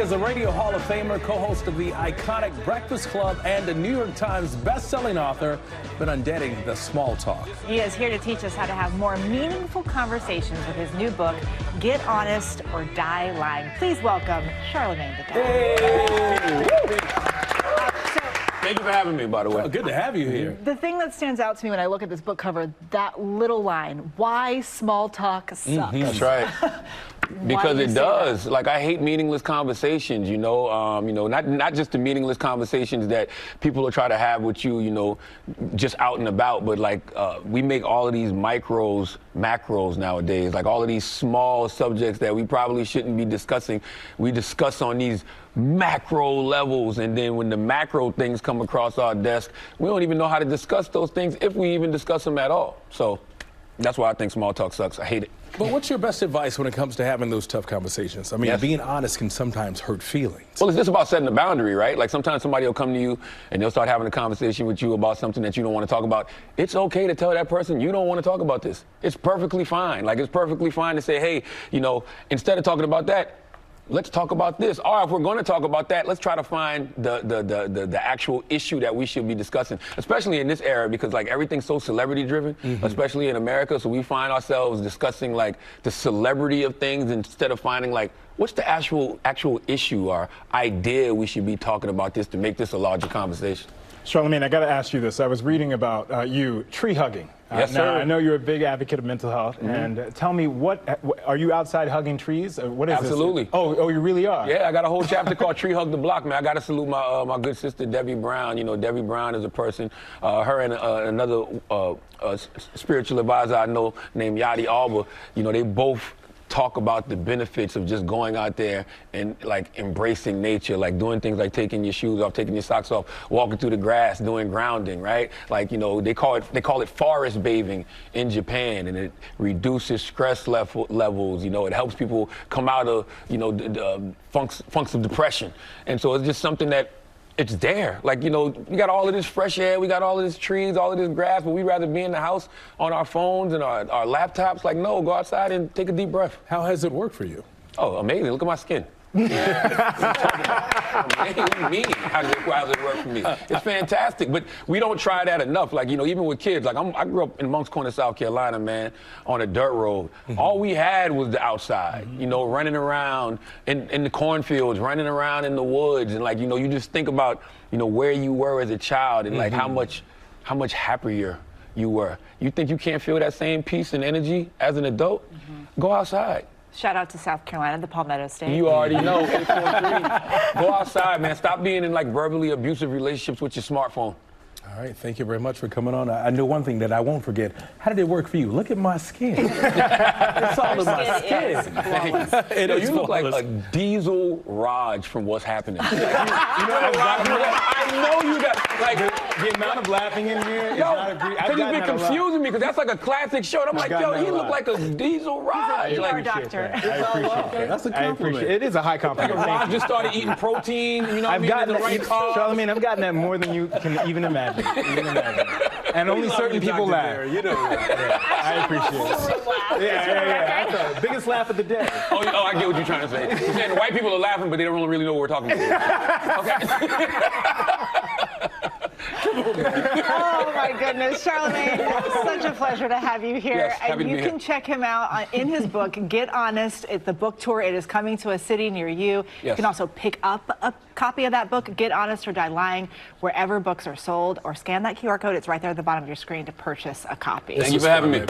is a Radio Hall of Famer, co-host of the iconic Breakfast Club, and a New York Times best-selling author, been undeading the small talk. He is here to teach us how to have more meaningful conversations with his new book, Get Honest or Die Lying. Please welcome Charlamagne Tha God. Hey. Thank you for having me, by the way. Oh, good to have you here. The thing that stands out to me when I look at this book cover, that little line, why small talk sucks. That's right. Because it does. Like, I hate meaningless conversations, not just the meaningless conversations that people will try to have with you, just out and about, but like we make all of these macros nowadays, like all of these small subjects that we probably shouldn't be discussing. We discuss on these macro levels, and then when the macro things come across our desk, we don't even know how to discuss those things, if we even discuss them at all. So that's why I think small talk sucks. I hate it. But what's your best advice when it comes to having those tough conversations? I mean, being honest can sometimes hurt feelings. Well, it's just about setting a boundary, right? Like, sometimes somebody will come to you and they'll start having a conversation with you about something that you don't want to talk about. It's okay to tell that person you don't want to talk about this. It's perfectly fine. Like, it's perfectly fine to say, hey, instead of talking about that, let's talk about this. Or if we're going to talk about that, let's try to find the actual issue that we should be discussing, especially in this era, because like everything's so celebrity driven, especially in America. So we find ourselves discussing like the celebrity of things instead of finding like what's the actual issue or idea we should be talking about this to make this a larger conversation. Charlamagne, I got to ask you this. I was reading about you tree hugging. Yes, now, sir. I know you're a big advocate of mental health, and tell me, are you outside hugging trees? What is Absolutely. This? Oh, you really are? Yeah, I got a whole chapter called Tree Hug the Block, man. I got to salute my good sister, Debbie Brown. Debbie Brown is a person, her and another spiritual advisor I know named Yadi Alba, they both talk about the benefits of just going out there and like embracing nature, like doing things like taking your shoes off, taking your socks off, walking through the grass, doing grounding, right? Like, they call it forest bathing in Japan, and it reduces stress levels. It helps people come out of, the funks of depression. And so it's just something that it's there. Like, we got all of this fresh air, we got all of this trees, all of this grass, but we'd rather be in the house on our phones and our laptops. Like, no, go outside and take a deep breath. How has it worked for you? Oh, amazing. Look at my skin. What do you mean? How does it work for me? It's fantastic, but we don't try that enough. Like, even with kids, like I grew up in Moncks Corner, South Carolina, man, on a dirt road. All we had was the outside, running around in the cornfields, running around in the woods. And like, you just think about, where you were as a child and like how much happier you were. You think you can't feel that same peace and energy as an adult? Go outside. Shout out to South Carolina, the Palmetto State. You already know. 843. Go outside, man. Stop being in like verbally abusive relationships with your smartphone. All right, thank you very much for coming on. I know one thing that I won't forget. How did it work for you? Look at my skin. It's all in my skin. You look like a diesel Raj from What's Happening. I know you got like The amount of laughing in here is not agreed. Because you've been confusing me, because that's like a classic show. And I'm like, yo, he looked like a diesel Raj. He's like, our doctor. I appreciate that. That's a I compliment. appreciate it. It is a high compliment. like Raj just started eating protein, I've gotten the right carbs. Charlamagne, I've gotten that more than you can even imagine. And only certain people laugh. I appreciate it. Yeah. That's the biggest laugh of the day. Oh, I get what you're trying to say. You're saying the white people are laughing, but they don't really know what we're talking about. Okay. Oh my goodness, Charlamagne, such a pleasure to have you here. Yes, happy and to you be can here. check him out in his book, Get Honest. It's the book tour. It is coming to a city near you. Yes. You can also pick up a copy of that book, Get Honest or Die Lying, wherever books are sold, or scan that QR code. It's right there at the bottom of your screen to purchase a copy. Thank you for having me.